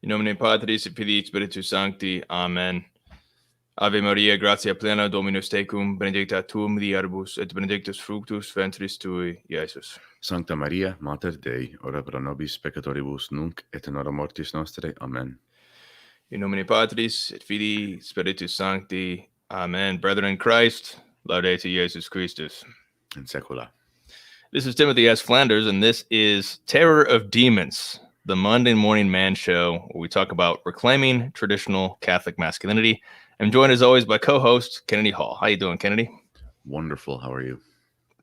In nomine Patris et Filii et Spiritus Sancti. Amen. Ave Maria, gratia plena, Dominus tecum, benedicta tu mulieribus, et benedictus fructus ventris tui, Iesus. Sancta Maria, Mater Dei, ora pro nobis peccatoribus, nunc et in hora mortis nostrae. Amen. In nomine Patris et Filii Spiritus Sancti. Amen. Brethren in Christ, laudate Jesus Christus. In secula. This is Timothy S. Flanders, and this is Terror of Demons, the Monday Morning Man Show, where we talk about reclaiming traditional Catholic masculinity. I'm joined, as always, by co-host Kennedy Hall. How you doing, Kennedy? Wonderful. How are you?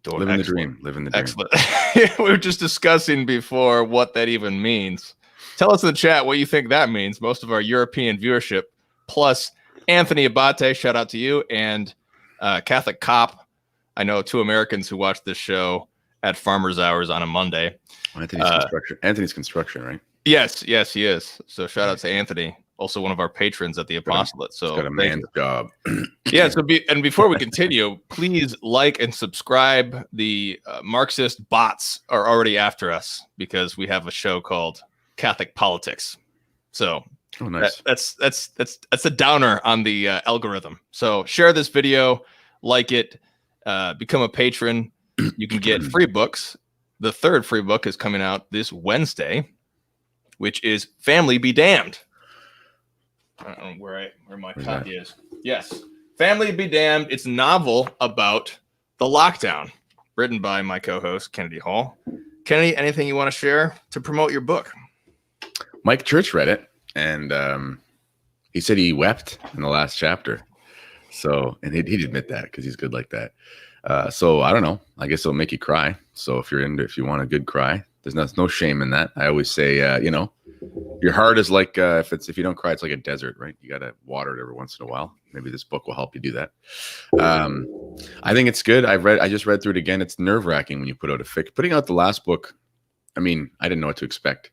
Living the dream. Living the dream. Excellent. We were just discussing before what that even means. Tell us in the chat what you think that means. Most of our European viewership, plus Anthony Abate, shout out to you, and Catholic Cop. I know 2 Americans who watch this show at farmers' hours on a Monday. Anthony's construction, right? Yes, he is. So shout out to Anthony, also one of our patrons at the Apostolate. So he's got a man's job. Yeah. So before we continue, please like and subscribe. The Marxist bots are already after us because we have a show called Catholic Politics. So nice. That's a downer on the algorithm. So share this video, like it, become a patron. You can get free books. The 3rd free book is coming out this Wednesday, which is Family Be Damned. I don't know where my copy is. Yes. Family Be Damned. It's a novel about the lockdown, written by my co-host, Kennedy Hall. Kennedy, anything you want to share to promote your book? Mike Church read it, and he said he wept in the last chapter. So, and he'd admit that because he's good like that. So I don't know. I guess it'll make you cry. So if you want a good cry, there's no shame in that. I always say, your heart is like if you don't cry, it's like a desert, right? You got to water it every once in a while. Maybe this book will help you do that. I think it's good. I just read through it again. It's nerve-wracking when you put out putting out the last book. I mean, I didn't know what to expect,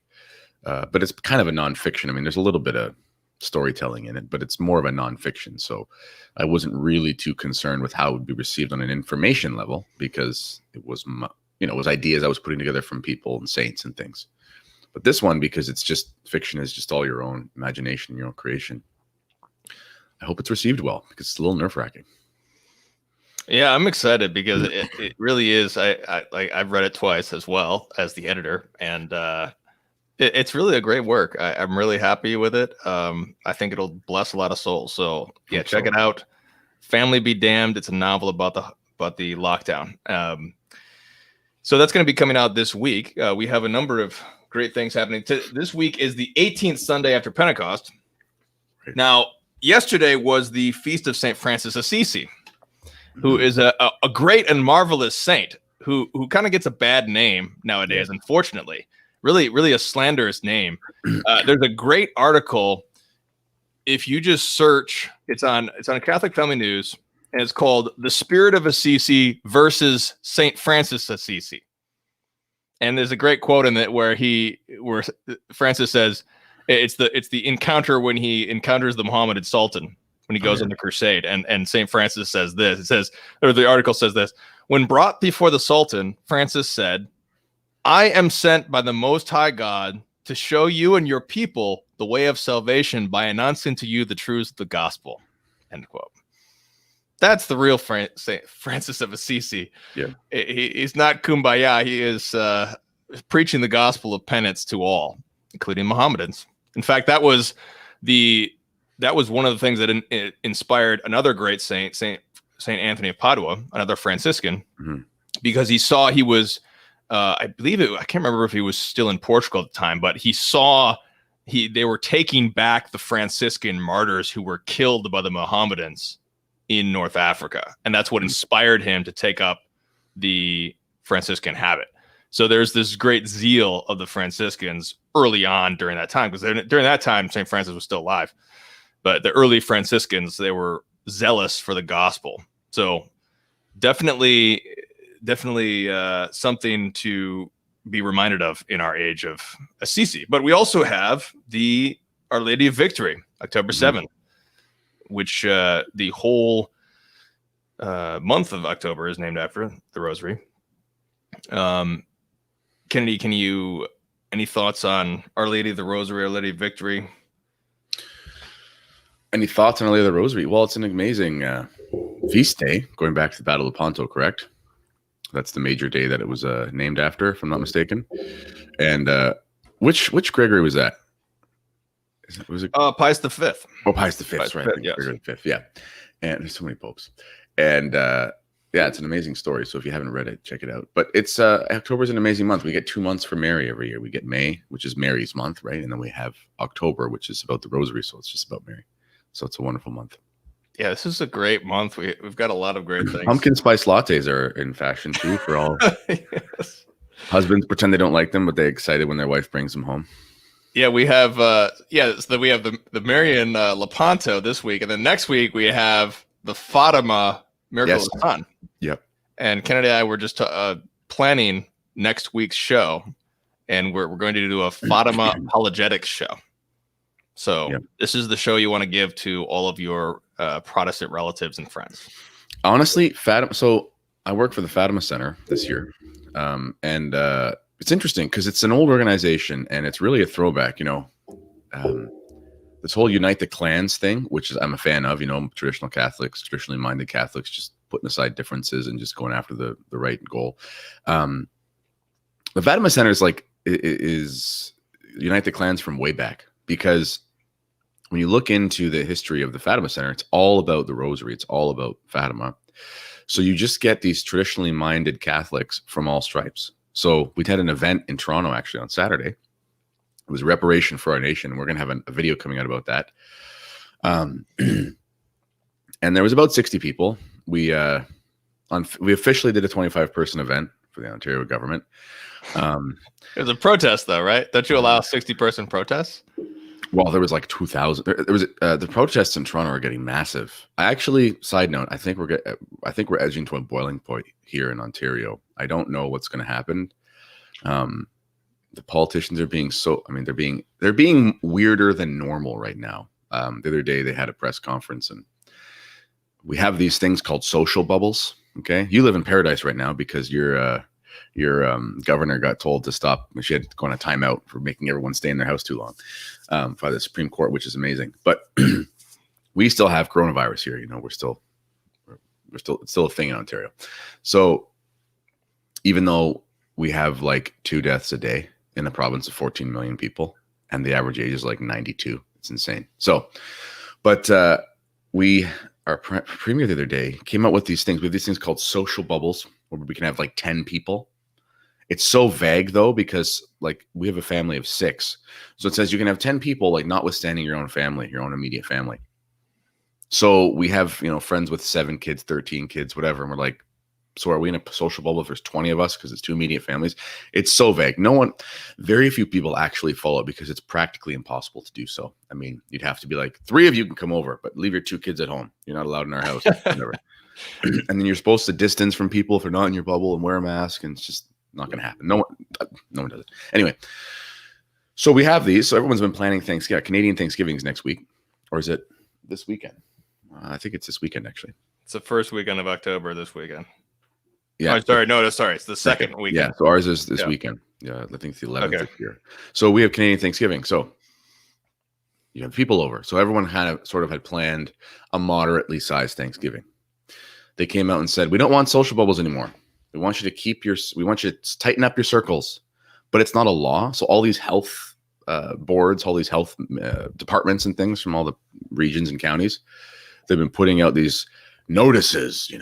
but it's kind of a nonfiction. I mean, there's a little bit of storytelling in it, but it's more of a nonfiction. So I wasn't really too concerned with how it would be received on an information level because it was, it was ideas I was putting together from people and saints and things. But this one, because it's just fiction, is just all your own imagination, your own creation. I hope it's received well because it's a little nerve-wracking. Yeah, I'm excited because it really is. I've read it twice as well as the editor, and it's really a gret work. I'm really happy with it. I think it'll bless a lot of souls. So yeah, check it out. Family Be Damned. It's a novel about the lockdown. So that's going to be coming out this week. We have a number of great things happening. This week is the 18th Sunday after Pentecost. Right. Now, yesterday was the feast of St. Francis Assisi, who is a great and marvelous saint who kind of gets a bad name nowadays, unfortunately. Really a slanderous name. There's a great article. If you just search, it's on Catholic Family News, and it's called "The Spirit of Assisi versus Saint Francis Assisi." And there's a great quote in it where Francis says, "It's the encounter when he encounters the Mohammedan Sultan when he goes on the crusade." And Saint Francis says this. It says, or the article says this: "When brought before the Sultan, Francis said, 'I am sent by the Most High God to show you and your people the way of salvation by announcing to you the truths of the gospel.'" End quote. That's the real Saint Francis of Assisi. Yeah, he's not kumbaya. He is preaching the gospel of penance to all, including Mohammedans. In fact, that was one of the things that inspired another great saint, Saint Anthony of Padua, another Franciscan, because he saw he was. I can't remember if he was still in Portugal at the time, but he saw they were taking back the Franciscan martyrs who were killed by the Mohammedans in North Africa. And that's what inspired him to take up the Franciscan habit. So there's this great zeal of the Franciscans early on during that time, because during that time, St. Francis was still alive. But the early Franciscans, they were zealous for the gospel. So definitely something to be reminded of in our age of Assisi. But we also have the Our Lady of Victory, October 7th, which the whole month of October is named after the Rosary. Kennedy, any thoughts on Our Lady of the Rosary, Our Lady of Victory? Any thoughts on Early of the Rosary? Well, it's an amazing feast day, going back to the Battle of Lepanto, correct? That's the major day that it was named after, if I'm not mistaken. And which Gregory was that? Was it Pius the Fifth? Oh, Pius the Fifth, right? Yes. Gregory the Fifth, yeah. And there's so many popes. And yeah, it's an amazing story. So if you haven't read it, check it out. But it's October's an amazing month. We get 2 months for Mary every year. We get May, which is Mary's month, right? And then we have October, which is about the Rosary. So it's just about Mary. So it's a wonderful month. Yeah, this is a great month. We've got a lot of great things. Pumpkin spice lattes are in fashion too for all Yes. husbands. Pretend they don't like them, but they're excited when their wife brings them home. Yeah, we have so we have the Marian Lepanto this week, and then next week we have the Fatima Miracle of the Sun. Yep. And Kennedy and I were just planning next week's show, and we're going to do a Fatima apologetics show. So This is the show you want to give to all of your Protestant relatives and friends. Honestly, Fatima. So I work for the Fatima Center this year, and it's interesting because it's an old organization and it's really a throwback. This whole Unite the Clans thing, which is I'm a fan of. Traditional Catholics, traditionally minded Catholics, just putting aside differences and just going after the right goal. The Fatima Center is Unite the Clans from way back, because when you look into the history of the Fatima Center, it's all about the Rosary. It's all about Fatima. So you just get these traditionally minded Catholics from all stripes. So we had an event in Toronto actually on Saturday. It was Reparation for Our Nation. We're going to have a video coming out about that. And there was about 60 people. We officially did a 25-person event for the Ontario government. It was a protest, though, right? Don't you allow 60-person protests? Well, there was like 2,000. There was the protests in Toronto are getting massive. Side note, I think we're edging to a boiling point here in Ontario. I don't know what's going to happen. The politicians are being they're being weirder than normal right now. The other day they had a press conference, and we have these things called social bubbles. Okay, you live in paradise right now because your governor got told to stop. She had to go on a timeout for making everyone stay in their house too long by the Supreme Court, which is amazing. But we still have coronavirus here. It's still a thing in Ontario. So even though we have like 2 deaths a day in a province of 14 million people, and the average age is like 92, it's insane. So, but our premier the other day came out with these things. We have these things called social bubbles, where we can have like 10 people. It's so vague though, because like we have a family of 6. So it says you can have 10 people, like notwithstanding your own family, your own immediate family. So we have, friends with 7 kids, 13 kids, whatever. And we're like, so are we in a social bubble if there's 20 of us because it's 2 immediate families? It's so vague. Very few people actually follow it because it's practically impossible to do so. I mean, you'd have to be like, 3 of you can come over, but leave your 2 kids at home. You're not allowed in our house. Whatever. And then you're supposed to distance from people if they're not in your bubble and wear a mask, and it's just not going to happen. No one does it. Anyway, so we have these. So everyone's been planning Thanksgiving. Yeah, Canadian Thanksgiving is next week, or is it this weekend? I think it's this weekend actually. It's the first weekend of October this weekend. Yeah. Oh, sorry. It's the second weekend. Yeah. So ours is this weekend. Yeah, I think it's the 11th this year. So we have Canadian Thanksgiving. So you have people over. So everyone sort of had planned a moderately sized Thanksgiving. They came out and said, we don't want social bubbles anymore. We want you to tighten up your circles, but it's not a law. So all these health boards, all these health departments and things from all the regions and counties, they've been putting out these notices,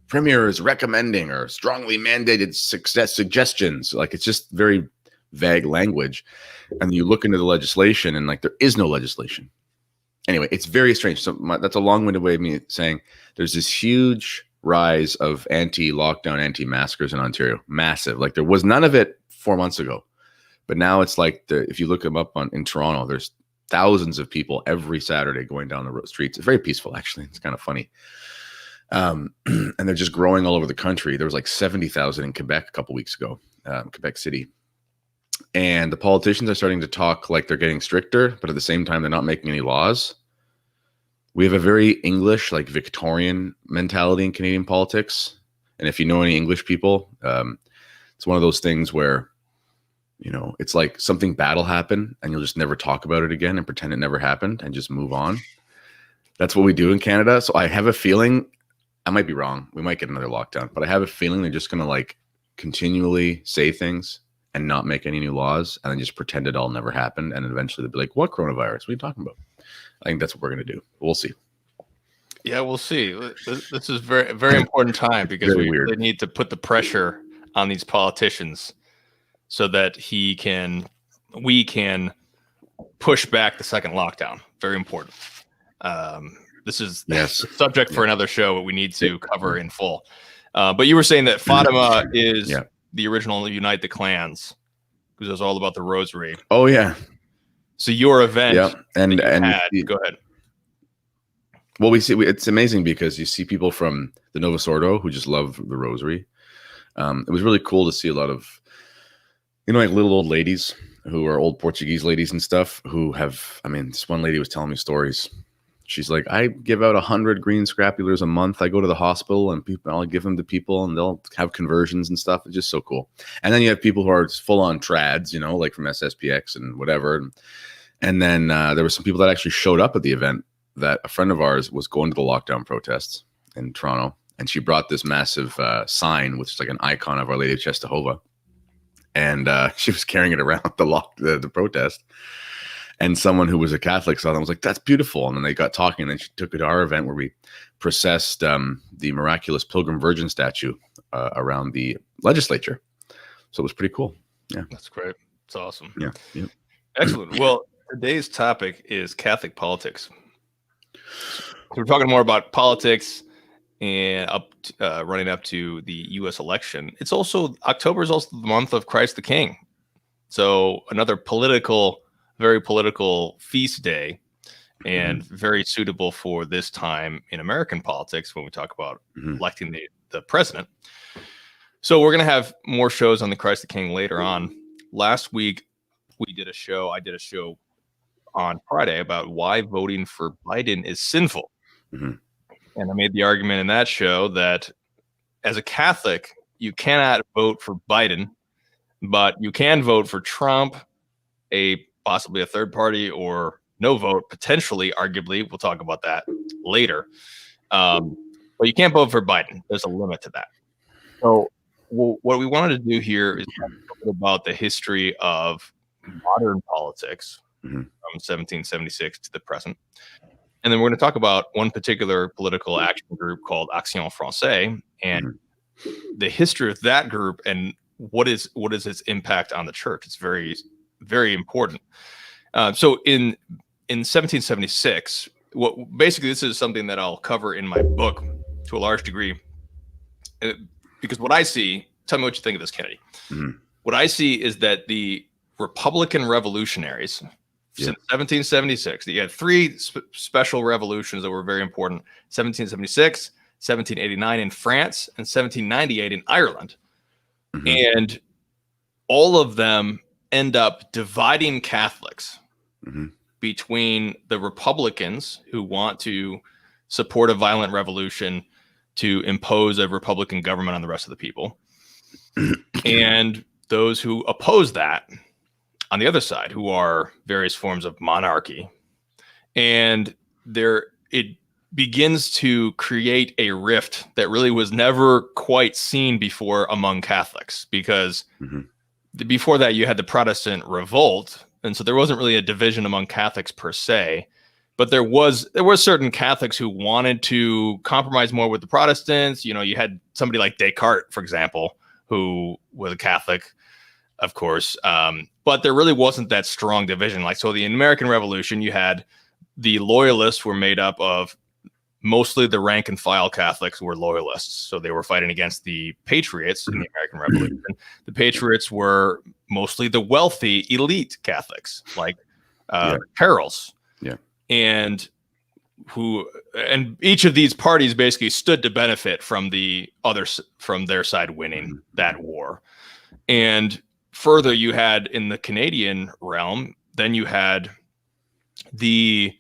Premier is recommending or strongly mandated suggestions. Like, it's just very vague language. And you look into the legislation and like there is no legislation. Anyway, it's very strange. So that's a long-winded way of me saying there's this huge rise of anti-lockdown, anti-maskers in Ontario. Massive. Like, there was none of it 4 months ago. But now it's like, if you look them up in Toronto, there's thousands of people every Saturday going down the streets. It's very peaceful, actually. It's kind of funny. And they're just growing all over the country. There was like 70,000 in Quebec a couple weeks ago, Quebec City. And the politicians are starting to talk like they're getting stricter, but at the same time, they're not making any laws. We have a very English, like Victorian mentality in Canadian politics. And if you know any English people, it's one of those things where, it's like something bad will happen and you'll just never talk about it again and pretend it never happened and just move on. That's what we do in Canada. So I have a feeling, I might be wrong. We might get another lockdown, but I have a feeling they're just going to like continually say things and not make any new laws and then just pretend it all never happened. And eventually they'll be like, what coronavirus? What are you talking about? I think that's what we're going to do. We'll see. Yeah, we'll see. This is very, very important time because we really need to put the pressure on these politicians so that we can push back the second lockdown. Very important. This is a subject for another show, but we need to cover in full. But you were saying that Fatima is the original Unite the Clans, because it was all about the Rosary. Oh yeah. So your event, go ahead. Well, it's amazing because you see people from the Novus Ordo who just love the Rosary. It was really cool to see a lot of, like little old ladies who are old Portuguese ladies and stuff who have, this one lady was telling me stories. She's like, I give out 100 green scrapulars a month. I go to the hospital and I'll give them to people and they'll have conversions and stuff. It's just so cool. And then you have people who are full on trads, like from SSPX and whatever. And then there were some people that actually showed up at the event. That a friend of ours was going to the lockdown protests in Toronto, and she brought this massive sign, which is like an icon of Our Lady of Czestochowa, and she was carrying it around the protest. And someone who was a Catholic saw them, was like, "That's beautiful." And then they got talking, and then she took it to our event where we processed the miraculous Pilgrim Virgin statue around the legislature. So it was pretty cool. Yeah, that's great. It's awesome. Yeah. Excellent. Well, today's topic is Catholic politics. So we're talking more about politics and running up to the U.S. election. It's also October is also the month of Christ the King, so another very political feast day, and very suitable for this time in American politics when we talk about electing the president. So we're going to have more shows on the Christ the King later on. Last week I did a show on Friday about why voting for Biden is sinful. And I made the argument in that show that as a Catholic, you cannot vote for Biden, but you can vote for Trump, possibly a third party, or no vote, potentially, arguably. We'll talk about that later. But you can't vote for Biden. There's a limit to that. So what we wanted to do here is talk a little bit about the history of modern politics from 1776 to the present. And then we're going to talk about one particular political action group called Action Francaise and the history of that group and what is its impact on the church. It's very, very important. So in 1776, basically this is something that I'll cover in my book to a large degree, because what I see, tell me what you think of this, Kennedy. What I see is that the Republican Revolutionaries, since 1776, you had three special revolutions that were very important: 1776, 1789 in France, and 1798 in Ireland. And all of them end up dividing Catholics between the Republicans who want to support a violent revolution to impose a Republican government on the rest of the people, and those who oppose that on the other side, who are various forms of monarchy. And it begins to create a rift that really was never quite seen before among Catholics, because before that you had the Protestant revolt, and so there wasn't really a division among Catholics per se, but there were certain Catholics who wanted to compromise more with the Protestants. You had somebody like Descartes, for example, who was a Catholic, of course, but there really wasn't that strong division. So the American Revolution, you had the loyalists were made up of mostly the rank and file Catholics were loyalists. So they were fighting against the patriots in the American Revolution. The patriots were mostly the wealthy elite Catholics, like Carols. And each of these parties basically stood to benefit from their side winning that war. And further, you had in the Canadian realm, then you had the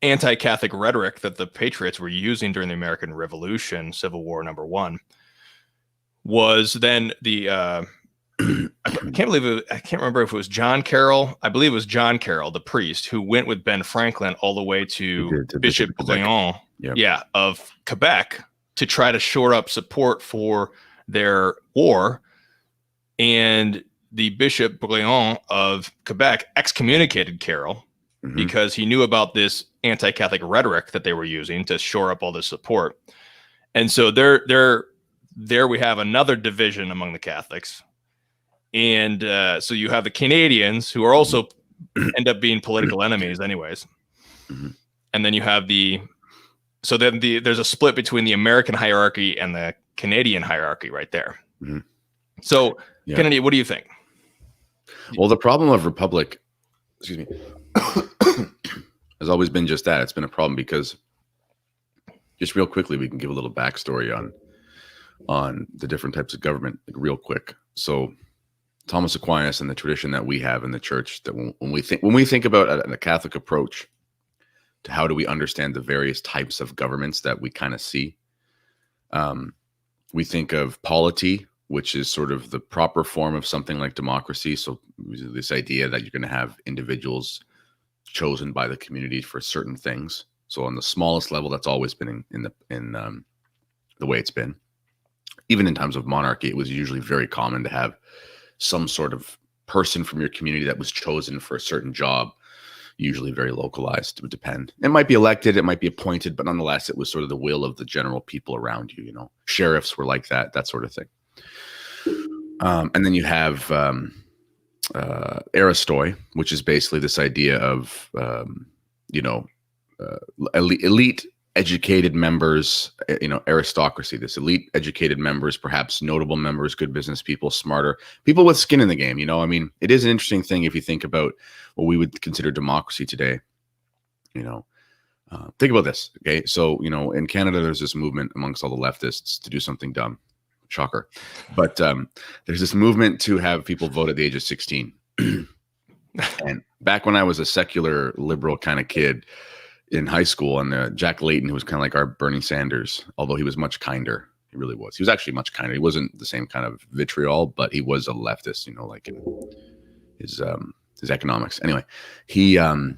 anti-Catholic rhetoric that the patriots were using during the American Revolution, Civil War #1, was then the I can't remember if it was John Carroll. I believe it was John Carroll, the priest, who went with Ben Franklin all the way to Bishop Bouillon, of Quebec, to try to shore up support for their war. And the Bishop Bouillon of Quebec excommunicated Carroll because he knew about this anti-Catholic rhetoric that they were using to shore up all this support. And so there we have another division among the Catholics. And so you have the Canadians, who are also end up being political enemies anyways. And then you have there's a split between the American hierarchy and the Canadian hierarchy right there. So, Kennedy, what do you think? Well, the problem of Republic, excuse me, has always been just that. It's been a problem because, just real quickly, we can give a little backstory on the different types of government, like real quick. So Thomas Aquinas and the tradition that we have in the church, that when we think about a Catholic approach to how do we understand the various types of governments that we kind of see, we think of polity, which is sort of the proper form of something like democracy. So this idea that you're going to have individuals chosen by the community for certain things. So on the smallest level, that's always been in the way it's been. Even in times of monarchy, it was usually very common to have some sort of person from your community that was chosen for a certain job, usually very localized. It would depend. It might be elected, it might be appointed, but nonetheless, it was sort of the will of the general people around you. Sheriffs were like that sort of thing. And then you have aristoi, which is basically this idea of elite educated members, aristocracy, this elite educated members, perhaps notable members, good business people, smarter people with skin in the game. It is an interesting thing if you think about what we would consider democracy today. Think about this. Okay. So, in Canada, there's this movement amongst all the leftists to do something dumb. Shocker. But there's this movement to have people vote at the age of 16. And back when I was a secular liberal kind of kid in high school, and Jack Layton, who was kind of like our Bernie Sanders, although he was much kinder. He really was. He was actually much kinder. He wasn't the same kind of vitriol, but he was a leftist, like in his economics. Anyway, he had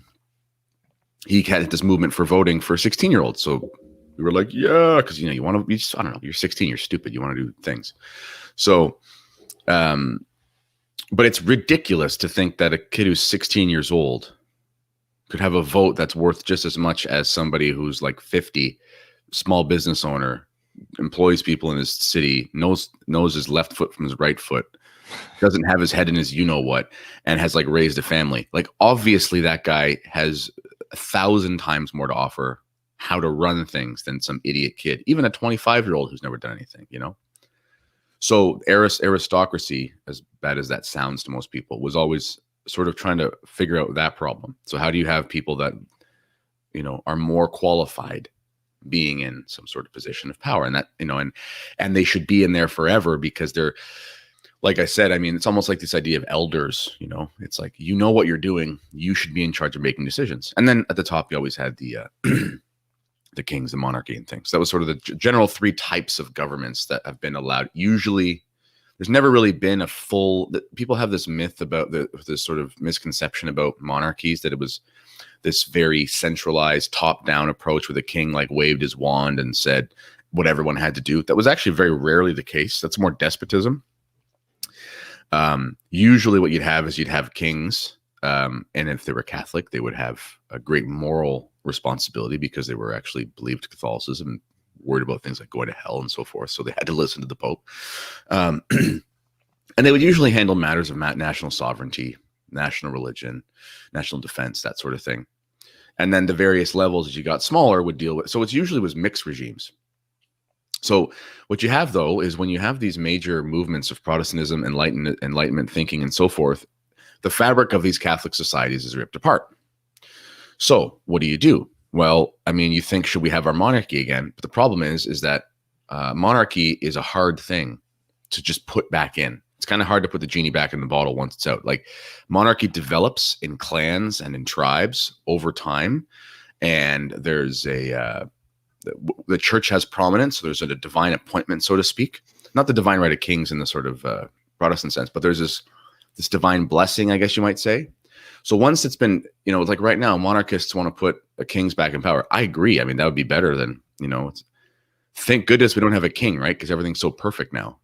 this movement for voting for 16-year-olds. So we were like, yeah, because you want to. I don't know. You're 16. You're stupid. You want to do things. So, but it's ridiculous to think that a kid who's 16 years old could have a vote that's worth just as much as somebody who's like 50, small business owner, employs people in his city, knows his left foot from his right foot, doesn't have his head in his what, and has like raised a family. Like, obviously that guy has 1,000 times more to offer how to run things than some idiot kid, even a 25-year-old who's never done anything, So aristocracy, as bad as that sounds to most people, was always sort of trying to figure out that problem. So how do you have people that, are more qualified being in some sort of position of power, and that, and they should be in there forever because they're, like I said, it's almost like this idea of elders, it's like, what you're doing, you should be in charge of making decisions. And then at the top, you always had the the kings, the monarchy, and things. That was sort of the general three types of governments that have been allowed. Usually, there's never really been a full. People have this myth about this sort of misconception about monarchies, that it was this very centralized, top-down approach where the king like waved his wand and said what everyone had to do. That was actually very rarely the case. That's more despotism. Usually, what you'd have is you'd have kings, and if they were Catholic, they would have a great moral responsibility because they were actually believed Catholicism and worried about things like going to hell and so forth. So they had to listen to the Pope. And they would usually handle matters of national sovereignty, national religion, national defense, that sort of thing. And then the various levels as you got smaller would deal with. So it usually was mixed regimes. So what you have, though, is when you have these major movements of Protestantism, Enlightenment thinking, and so forth, the fabric of these Catholic societies is ripped apart. So what do? Well, you think, should we have our monarchy again? But the problem is that monarchy is a hard thing to just put back in. It's kind of hard to put the genie back in the bottle once it's out. Like, monarchy develops in clans and in tribes over time. And there's the church has prominence. So there's a divine appointment, so to speak. Not the divine right of kings in the sort of Protestant sense, but there's this this divine blessing, I guess you might say. So once it's been, it's like right now, monarchists want to put kings back in power. I agree. I mean, that would be better than, thank goodness we don't have a king, right? Because everything's so perfect now.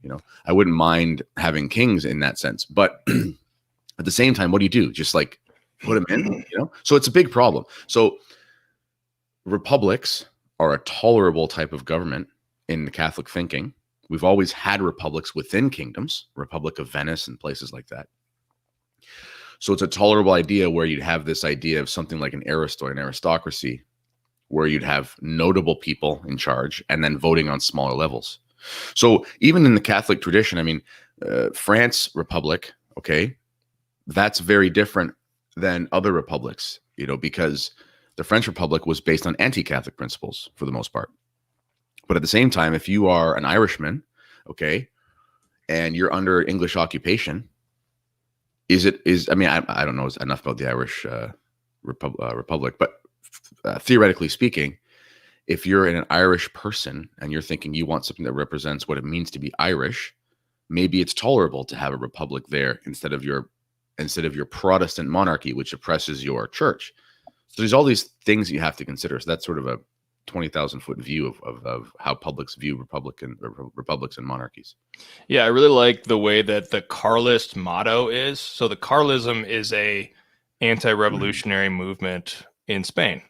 I wouldn't mind having kings in that sense. But at the same time, what do you do? Just like put them in, So it's a big problem. So republics are a tolerable type of government in the Catholic thinking. We've always had republics within kingdoms, Republic of Venice and places like that. So it's a tolerable idea where you'd have this idea of something like an aristocracy, where you'd have notable people in charge and then voting on smaller levels. So even in the Catholic tradition, I mean, France Republic, okay, that's very different than other republics, because the French Republic was based on anti-Catholic principles for the most part. But at the same time, if you are an Irishman, okay, and you're under English occupation, I don't know enough about the Irish Republic, but theoretically speaking, if you're an Irish person and you're thinking you want something that represents what it means to be Irish, maybe it's tolerable to have a republic there instead of your Protestant monarchy, which oppresses your church. So there's all these things you have to consider. So that's sort of a 20,000-foot view of how publics view republics and monarchies. Yeah, I really like the way that the Carlist motto is. So the Carlism is a anti-revolutionary movement in Spain.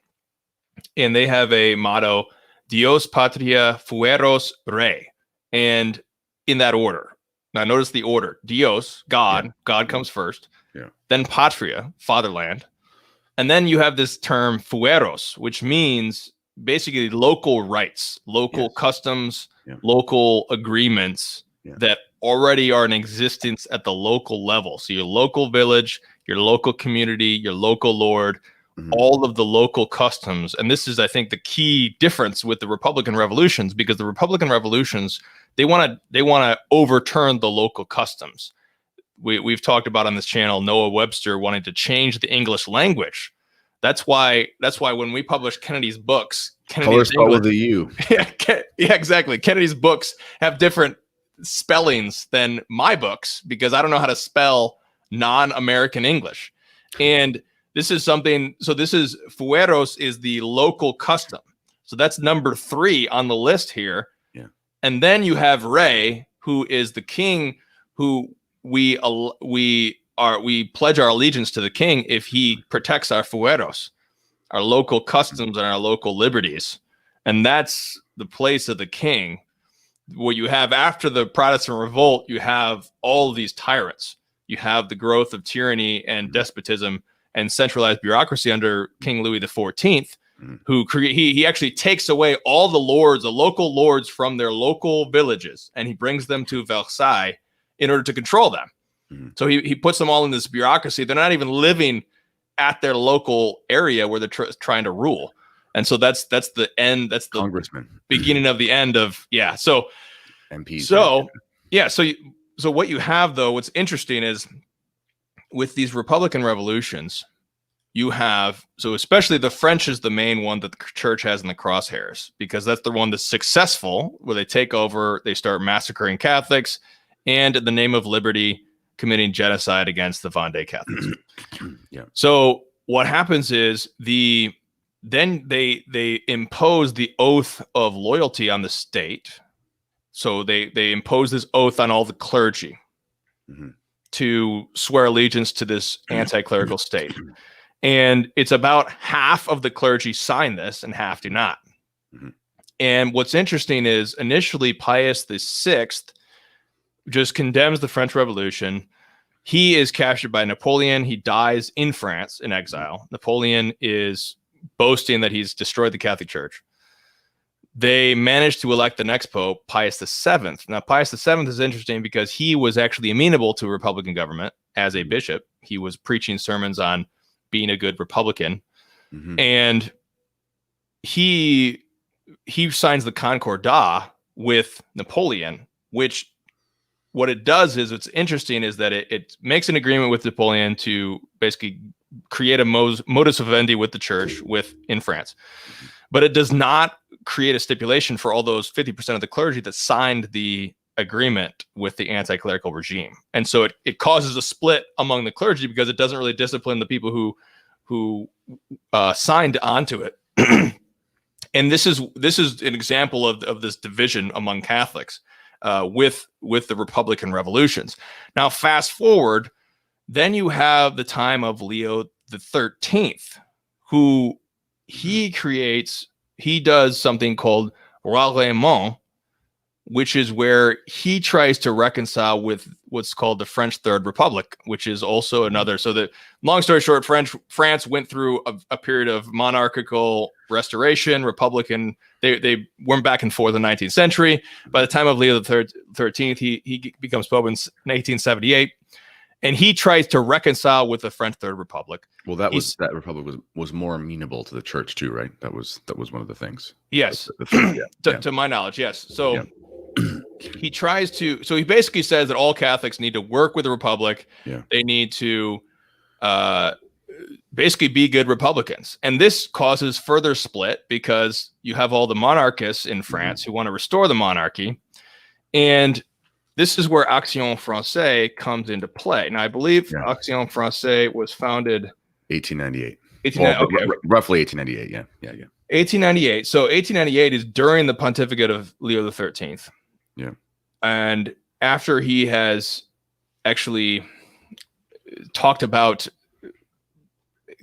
And they have a motto, Dios, Patria, Fueros, Rey. And in that order. Now notice the order. Dios, God. Yeah. God comes first. Yeah. Then Patria, fatherland. And then you have this term Fueros, which means basically local rights, local customs, local agreements that already are in existence at the local level. So your local village, your local community, your local lord, all of the local customs. And this is, I think, the key difference with the Republican revolutions, because the Republican revolutions, they want to overturn the local customs. We've talked about on this channel Noah Webster wanting to change the English language. That's why when we publish Kennedy's books, color spelled with a U. Yeah, exactly. Kennedy's books have different spellings than my books because I don't know how to spell non-American English. And this is something. So this is Fueros is the local custom. So that's number 3 on the list here. Yeah. And then you have Rey, who is the king, who we pledge our allegiance to the king if he protects our fueros, our local customs and our local liberties. And that's the place of the king. What you have after the Protestant revolt, you have all of these tyrants. You have the growth of tyranny and despotism and centralized bureaucracy under King Louis XIV, who he actually takes away all the local lords from their local villages, and he brings them to Versailles in order to control them. So he puts them all in this bureaucracy. They're not even living at their local area where they're trying to rule. And so that's the end. That's the congressman beginning of the end of, yeah. So MPs. So, yeah. So what you have though, what's interesting is with these Republican revolutions, you have, so especially the French is the main one that the church has in the crosshairs, because that's the one that's successful, where they take over, they start massacring Catholics, and in the name of liberty, committing genocide against the Vendée Catholics. Yeah. So what happens is then they impose the oath of loyalty on the state. So they impose this oath on all the clergy to swear allegiance to this anti-clerical state. And it's about half of the clergy sign this and half do not. And what's interesting is initially Pius the Sixth just condemns the French Revolution. He is captured by Napoleon. He dies in France in exile. Napoleon is boasting that he's destroyed the Catholic Church. They managed to elect the next pope, Pius the Seventh. Now, Pius the Seventh is interesting because he was actually amenable to a Republican government as a bishop. He was preaching sermons on being a good Republican. And he signs the Concordat with Napoleon, which what it does is, what's interesting is that it makes an agreement with Napoleon to basically create a modus vivendi with the church in France. But it does not create a stipulation for all those 50% of the clergy that signed the agreement with the anti-clerical regime. And so it causes a split among the clergy because it doesn't really discipline the people who signed onto it. And this is an example of this division among Catholics with the Republican revolutions. Now, fast forward, then you have the time of Leo the 13th, who he does something called ralliement, which is where he tries to reconcile with what's called the French Third Republic, which is also another. So the long story short, France went through a period of monarchical restoration, Republican. They went back and forth in the 19th century. By the time of Leo the 13th, he becomes Pope in 1878. And he tries to reconcile with the French Third Republic. Well, that republic was more amenable to the church too, right? That was one of the things. Yes, to my knowledge, yes. So he tries to. So he basically says that all Catholics need to work with the Republic. Yeah. They need to basically be good Republicans, and this causes further split because you have all the monarchists in France who want to restore the monarchy, and this is where Action Francaise comes into play. Now, I believe Action Francaise was founded 1898. Roughly 1898. Yeah. 1898. So 1898 is during the pontificate of Leo the 13th. Yeah. And after he has actually talked about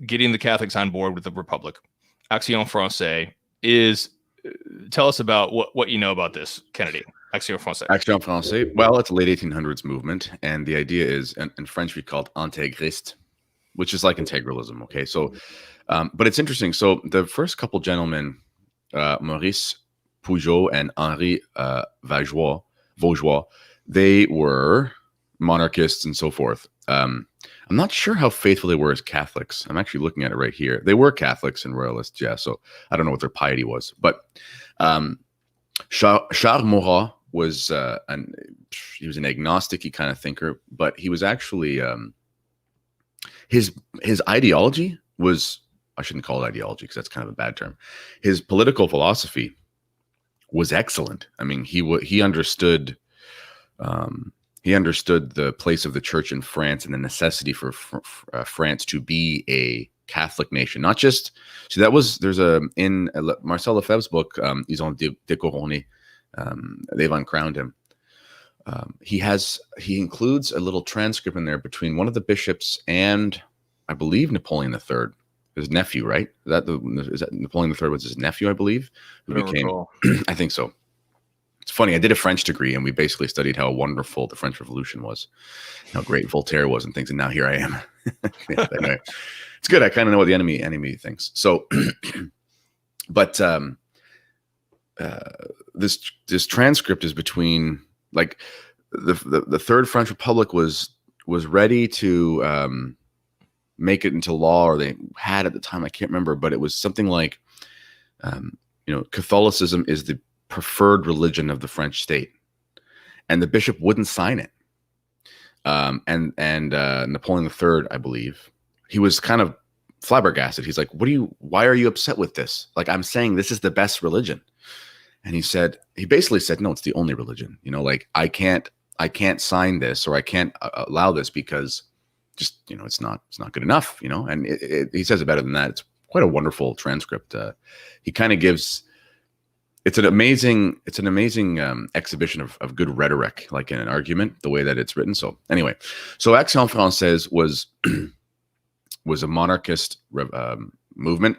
getting the Catholics on board with the Republic, Action Francaise is. Tell us about what you know about this, Kennedy. Action Francaise. Action Francaise. Well, it's a late 1800s movement, and the idea is, in French, we call it intégriste, which is like integralism. Okay, so, but it's interesting. So the first couple gentlemen, Maurice Pujol and Henri Vaugeois, they were monarchists and so forth. I'm not sure how faithful they were as Catholics. I'm actually looking at it right here. They were Catholics and royalists, yeah. So I don't know what their piety was, but Charles Maurras was he was an agnostic kind of thinker, but he was actually his ideology was, I shouldn't call it ideology because that's kind of a bad term. His political philosophy was excellent. I mean, he understood. He understood the place of the church in France and the necessity for France to be a Catholic nation. Not just, so that was, in Marcel Lefebvre's book, Ils ont découronné, they've uncrowned him. He includes a little transcript in there between one of the bishops and I believe Napoleon III, his nephew, right? Is that Napoleon III was his nephew, I believe, who became, I think so. It's funny. I did a French degree, and we basically studied how wonderful the French Revolution was, how great Voltaire was, and things. And now here I am. Anyway, it's good. I kind of know what the enemy thinks. So, but this transcript is between, like, the Third French Republic was ready to make it into law, or they had at the time. I can't remember, but it was something like, Catholicism is the preferred religion of the French state, and the bishop wouldn't sign it. And Napoleon III, I believe, he was kind of flabbergasted. He's like, why are you upset with this? Like, I'm saying this is the best religion. And he basically said, no, it's the only religion, like I can't sign this, or I can't allow this because just, it's not good enough, and he says it better than that. It's quite a wonderful transcript. He kind of gives, it's an amazing exhibition of good rhetoric, like in an argument, the way that it's written. So anyway, so Action Francaise was a monarchist movement.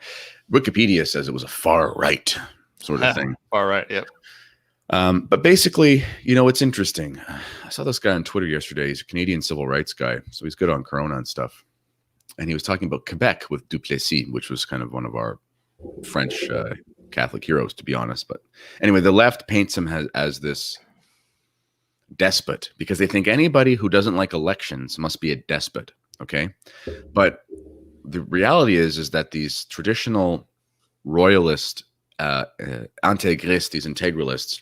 Wikipedia says it was a far right sort of thing. Far right, yep. But basically, it's interesting. I saw this guy on Twitter yesterday. He's a Canadian civil rights guy, so he's good on Corona and stuff. And he was talking about Quebec with Duplessis, which was kind of one of our French Catholic heroes, to be honest. But anyway, the left paints him as this despot because they think anybody who doesn't like elections must be a despot. Okay, but the reality is that these traditional royalist integristes, these integralists,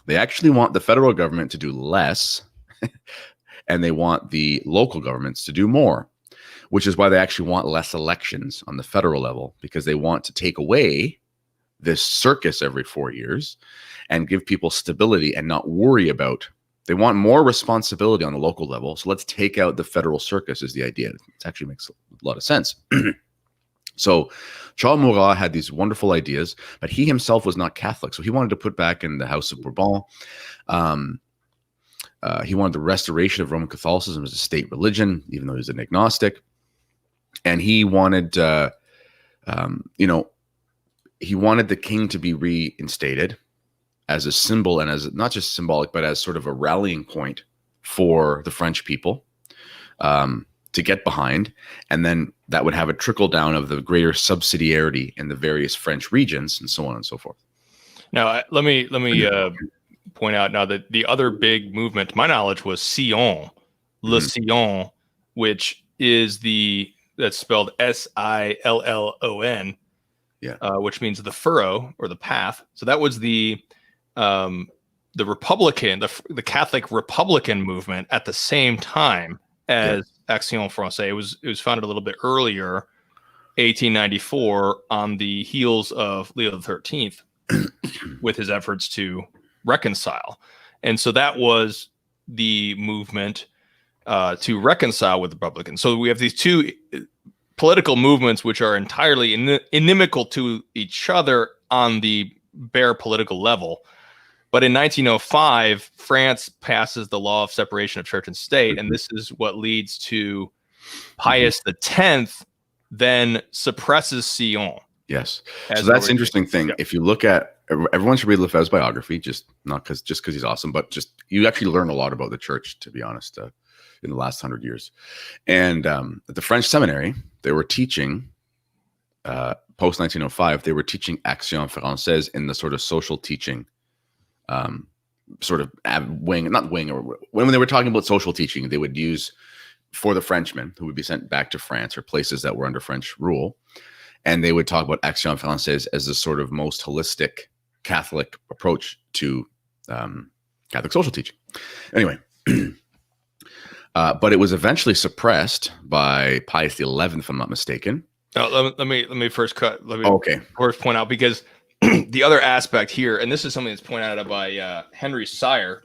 they actually want the federal government to do less, and they want the local governments to do more, which is why they actually want less elections on the federal level, because they want to take away this circus every 4 years and give people stability and not worry about. They want more responsibility on the local level. So let's take out the federal circus is the idea. It actually makes a lot of sense. So Charles Murat had these wonderful ideas, but he himself was not Catholic. So he wanted to put back in the House of Bourbon. He wanted the restoration of Roman Catholicism as a state religion, even though he was an agnostic. And he wanted, he wanted the king to be reinstated as a symbol and as not just symbolic, but as sort of a rallying point for the French people to get behind. And then that would have a trickle down of the greater subsidiarity in the various French regions and so on and so forth. Now, let me point out now that the other big movement, to my knowledge, was Sillon, Le Sillon, which is that's spelled Sillon, which means the furrow or the path. So that was the Republican, the Catholic Republican movement at the same time as Action Francaise. It was founded a little bit earlier, 1894, on the heels of Leo XIII, with his efforts to reconcile. And so that was the movement to reconcile with the Republicans. So we have these two political movements which are entirely inimical to each other on the bare political level. But in 1905, France passes the law of separation of church and state, and this is what leads to Pius X then suppresses Sillon. Yes. So that's an interesting thing. Yeah. If you look at, everyone should read Lefebvre's biography, just because he's awesome, but just you actually learn a lot about the church, to be honest, in the last 100 years. And at the French seminary, they were teaching, post 1905, they were teaching Action Francaise in the sort of social teaching, sort of wing, not wing, or when they were talking about social teaching, they would use for the Frenchmen who would be sent back to France or places that were under French rule. And they would talk about Action Francaise as the sort of most holistic Catholic approach to Catholic social teaching. Anyway, but it was eventually suppressed by Pius XI, if I'm not mistaken. Let me first first point out, because the other aspect here, and this is something that's pointed out by Henry Sire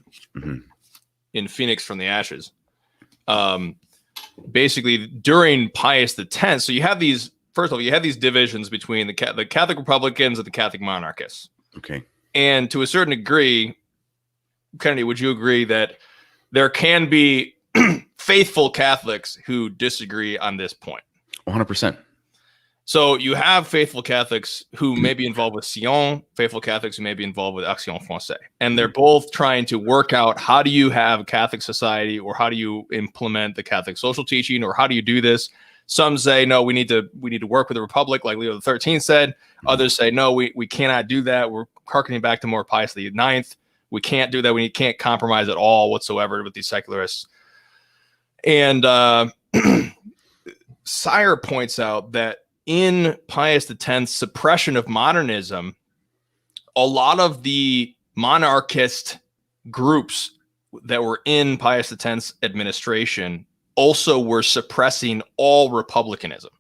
in Phoenix from the Ashes. Basically, during Pius X, so you have these. First of all, you have these divisions between the Catholic Republicans and the Catholic monarchists. Okay. And to a certain degree, Kennedy, would you agree that there can be faithful Catholics who disagree on this point? 100%. So you have faithful Catholics who may be involved with Sillon, faithful Catholics who may be involved with Action Francaise. And they're both trying to work out, how do you have a Catholic society, or how do you implement the Catholic social teaching, or how do you do this? Some say, no, we need to work with the Republic, like Leo XIII said. Others say, no, we cannot do that. We're harkening back to more Pius IX. We can't do that. We can't compromise at all whatsoever with these secularists. And Sire points out that in Pius X's suppression of modernism, a lot of the monarchist groups that were in Pius X's administration also were suppressing all republicanism.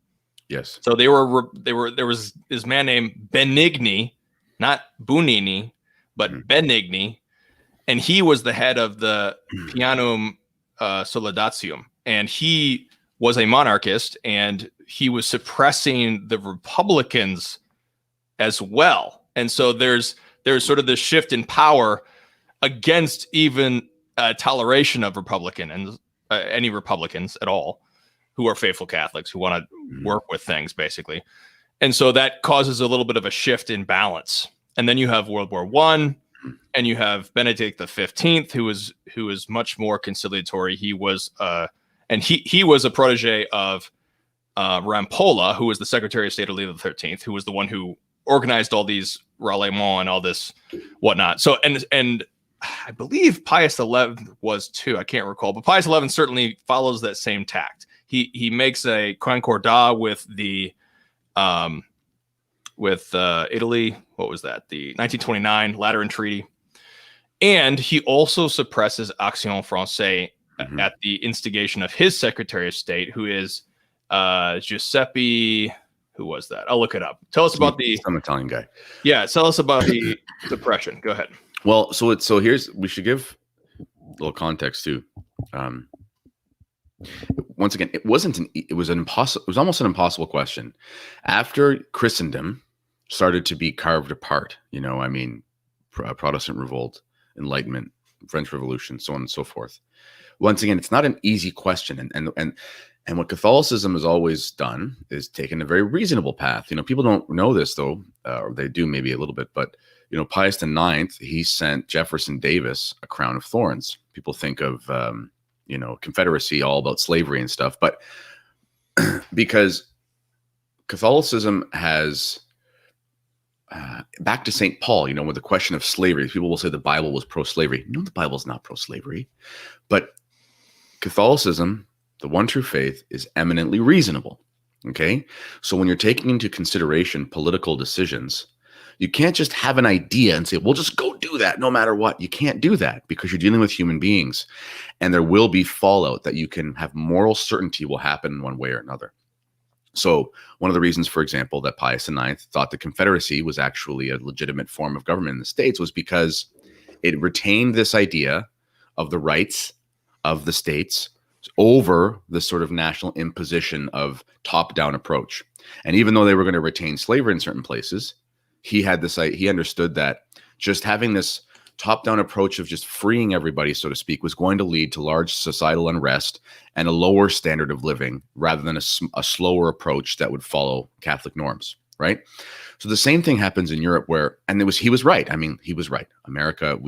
Yes. So there was this man named Benigni, not Bunini, but Benigni, and he was the head of the Pianum Solidatium, and he was a monarchist, and he was suppressing the Republicans as well. And so there's sort of this shift in power against even toleration of Republican and any Republicans at all who are faithful Catholics who want to work with things, basically. And so that causes a little bit of a shift in balance. And then you have World War I, and you have Benedict XV, who is much more conciliatory. He was he was a protege of Rampolla, who was the Secretary of State of Leo XIII, who was the one who organized all these ralliements and all this whatnot. So and I believe Pius XI was too. I can't recall, but Pius XI certainly follows that same tact. He makes a concordat with the Italy. What was that? The 1929 Lateran Treaty, and he also suppresses Action Francaise at the instigation of his Secretary of State, who is Giuseppe. Who was that? I'll look it up. Tell us about some Italian guy. Yeah, tell us about the suppression. Go ahead. Well, we should give a little context too. Once again, it was almost an impossible question. After Christendom started to be carved apart, Protestant revolt, Enlightenment, French Revolution, so on and so forth. Once again, it's not an easy question, and what Catholicism has always done is taken a very reasonable path. People don't know this though, or they do maybe a little bit, but Pius the Ninth, he sent Jefferson Davis a crown of thorns. People think of Confederacy, all about slavery and stuff, but because Catholicism has back to St. Paul, with the question of slavery, people will say the Bible was pro-slavery. No, the Bible's not pro-slavery, but Catholicism, the one true faith, is eminently reasonable. Okay. So when you're taking into consideration political decisions, you can't just have an idea and say, well, just go do that no matter what. You can't do that because you're dealing with human beings, and there will be fallout that you can have moral certainty will happen in one way or another. So one of the reasons, for example, that Pius IX thought the Confederacy was actually a legitimate form of government in the States was because it retained this idea of the rights of the states over the sort of national imposition of top-down approach. And even though they were going to retain slavery in certain places, he understood that just having this top-down approach of just freeing everybody, so to speak, was going to lead to large societal unrest and a lower standard of living rather than a slower approach that would follow Catholic norms, right? So the same thing happens in Europe he was right. I mean, he was right. America,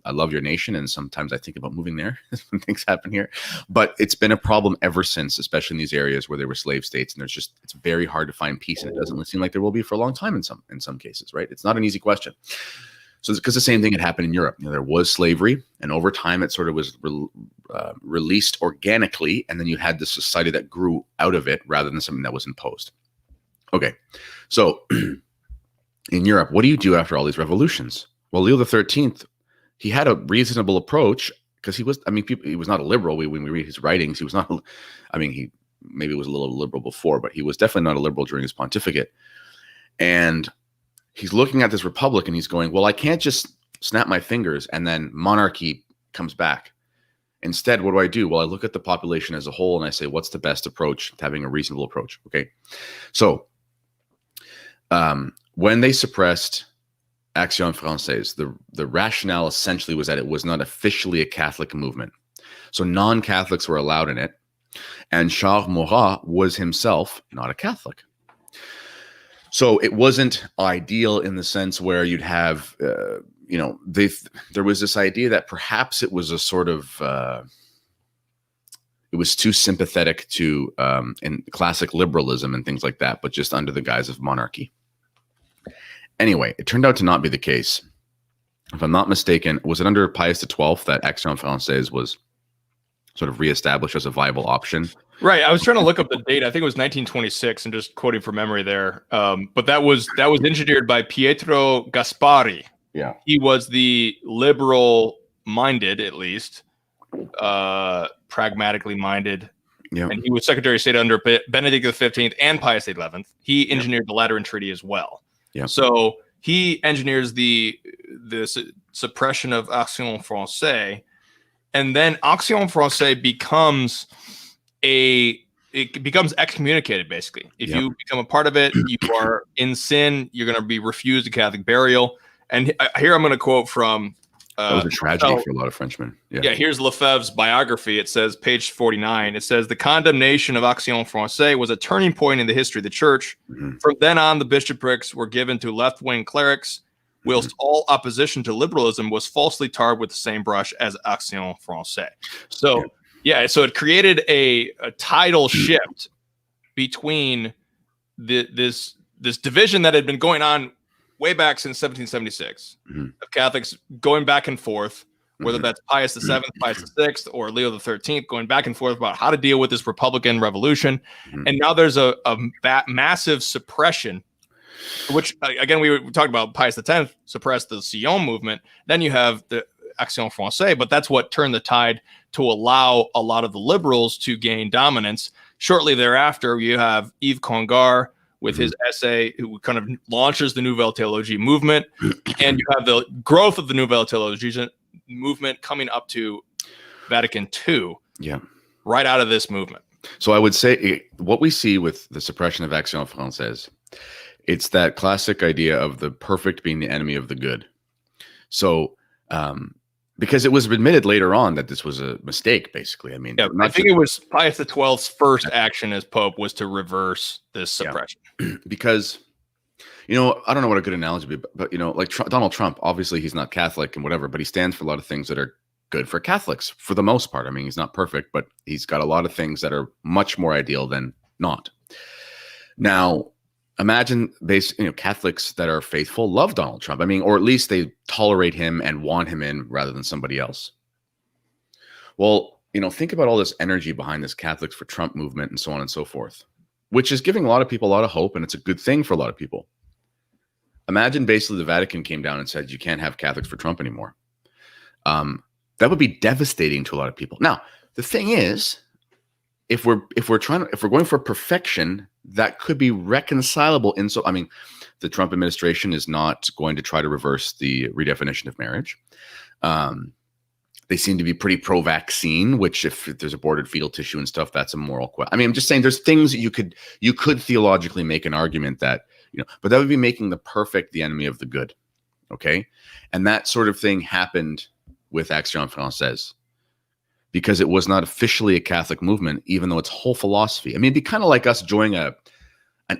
I love your nation, and sometimes I think about moving there when things happen here. But it's been a problem ever since, especially in these areas where they were slave states, and it's very hard to find peace, and it doesn't seem like there will be for a long time in some cases, right? It's not an easy question. So it's because the same thing had happened in Europe. There was slavery, and over time it sort of was released organically, and then you had this society that grew out of it rather than something that was imposed. Okay, so in Europe, what do you do after all these revolutions? Well, Leo XIII, he had a reasonable approach because he was not a liberal. When we read his writings, he was not, he maybe was a little liberal before, but he was definitely not a liberal during his pontificate. And he's looking at this republic and he's going, well, I can't just snap my fingers and then monarchy comes back. Instead, what do I do? Well, I look at the population as a whole and I say, what's the best approach to having a reasonable approach? Okay. So, when they suppressed Action Francaise, the rationale essentially was that it was not officially a Catholic movement. So non-Catholics were allowed in it. And Charles Maurras was himself not a Catholic. So it wasn't ideal in the sense where you'd have, there was this idea that perhaps it was a sort of, it was too sympathetic to in classic liberalism and things like that, but just under the guise of monarchy. Anyway, it turned out to not be the case. If I'm not mistaken, was it under Pius XII that Action Francaise was sort of reestablished as a viable option? Right. I was trying to look up the date. I think it was 1926, and just quoting from memory there. But that was engineered by Pietro Gasparri. Yeah. He was the liberal-minded, at least, pragmatically minded. Yeah. And he was Secretary of State under Benedict XV and Pius XI. He engineered the Lateran Treaty as well. Yeah. So he engineers the suppression of Action Francaise, and then Action Francaise becomes excommunicated, basically. If you become a part of it, you are in sin. You're going to be refused a Catholic burial. And here I'm going to quote from. That was a tragedy for a lot of Frenchmen. Yeah, here's Lefebvre's biography. It says, page 49, it says, the condemnation of Action Francaise was a turning point in the history of the church. Mm-hmm. From then on, the bishoprics were given to left-wing clerics, whilst all opposition to liberalism was falsely tarred with the same brush as Action Francaise. So, so it created a tidal shift between this division that had been going on way back since 1776, of Catholics going back and forth, whether that's Pius the Seventh, Pius the Sixth, or Leo the 13th, going back and forth about how to deal with this Republican Revolution. And now there's a massive suppression, which, again, we talked about Pius the 10th suppressed the Sion movement. Then you have the Action Francaise, but that's what turned the tide to allow a lot of the liberals to gain dominance. Shortly thereafter, you have Yves Congar with his essay, who kind of launches the Nouvelle Theologie movement. And you have the growth of the Nouvelle Theologie movement coming up to Vatican II. Yeah. Right out of this movement. So I would say what we see with the suppression of Action Francaise, it's that classic idea of the perfect being the enemy of the good. So, because it was admitted later on that this was a mistake, basically. I mean, yeah, I think it was Pius XII's first action as Pope was to reverse this suppression. Yeah. Because, I don't know what a good analogy would be, but like Donald Trump, obviously he's not Catholic and whatever, but he stands for a lot of things that are good for Catholics for the most part. I mean, he's not perfect, but he's got a lot of things that are much more ideal than not. Now, imagine Catholics that are faithful love Donald Trump. I mean, or at least they tolerate him and want him in rather than somebody else. Well, think about all this energy behind this Catholics for Trump movement and so on and so forth, which is giving a lot of people a lot of hope, and it's a good thing for a lot of people. Imagine basically the Vatican came down and said, you can't have Catholics for Trump anymore. That would be devastating to a lot of people. Now, the thing is, if we're going for perfection, that could be reconcilable. The Trump administration is not going to try to reverse the redefinition of marriage. They seem to be pretty pro-vaccine, which if there's aborted fetal tissue and stuff, that's a moral question. I mean, I'm just saying there's things that you could theologically make an argument that, but that would be making the perfect the enemy of the good. Okay. And that sort of thing happened with Action Francaise, because it was not officially a Catholic movement, even though its whole philosophy. I mean, it'd be kind of like us joining an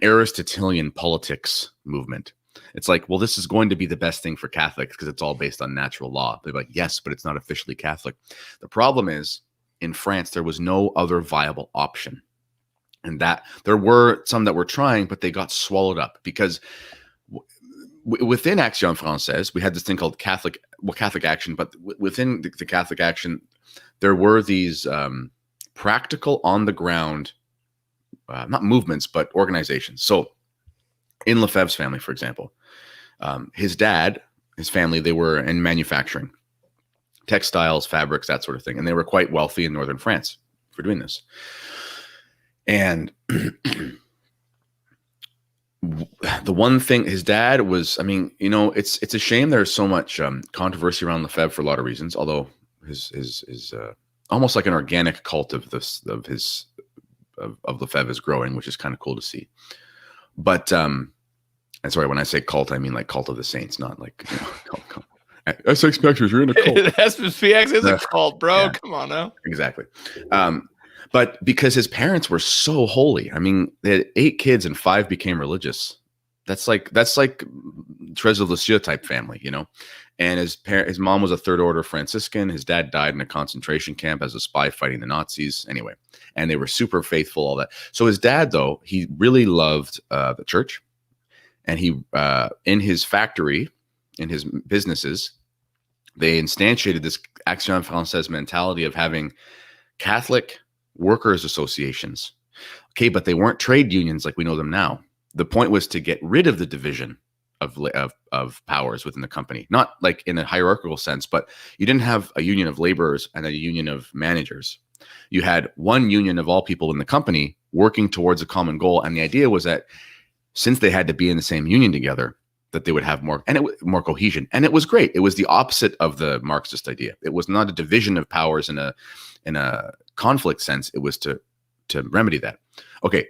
Aristotelian politics movement. It's like, well, this is going to be the best thing for Catholics because it's all based on natural law. They're like, yes, but it's not officially Catholic. The problem is, in France, there was no other viable option. And that there were some that were trying, but they got swallowed up because within Action Francaise, we had this thing called Catholic Action, but within the Catholic Action, there were these practical on the ground, not movements, but organizations. So in Lefebvre's family, for example, his dad, his family, they were in manufacturing, textiles, fabrics, that sort of thing. And they were quite wealthy in northern France for doing this. And the one thing his dad was, it's a shame there's so much controversy around Lefebvre for a lot of reasons, although his almost like an organic cult of Lefebvre is growing, which is kind of cool to see. But and sorry, when I say cult, I mean like cult of the saints, not like cult. SX Pictures, you're in a cult. SPX is a cult, bro. Yeah. Come on now. Exactly. But because his parents were so holy, I mean, they had 8 kids and 5 became religious. That's like Therese of Lisieux type family, And his mom was a Third Order Franciscan. His dad died in a concentration camp as a spy fighting the Nazis. Anyway, and they were super faithful, all that. So his dad, though, he really loved the church, and he in his factory, in his businesses, they instantiated this Action Francaise mentality of having Catholic workers associations. Okay, but they weren't trade unions like we know them now. The point was to get rid of the division of powers within the company, not like in a hierarchical sense, but you didn't have a union of laborers and a union of managers. You had one union of all people in the company working towards a common goal. And the idea was that since they had to be in the same union together, that they would have more cohesion. And it was great. It was the opposite of the Marxist idea. It was not a division of powers in a conflict sense. It was to remedy that. Okay,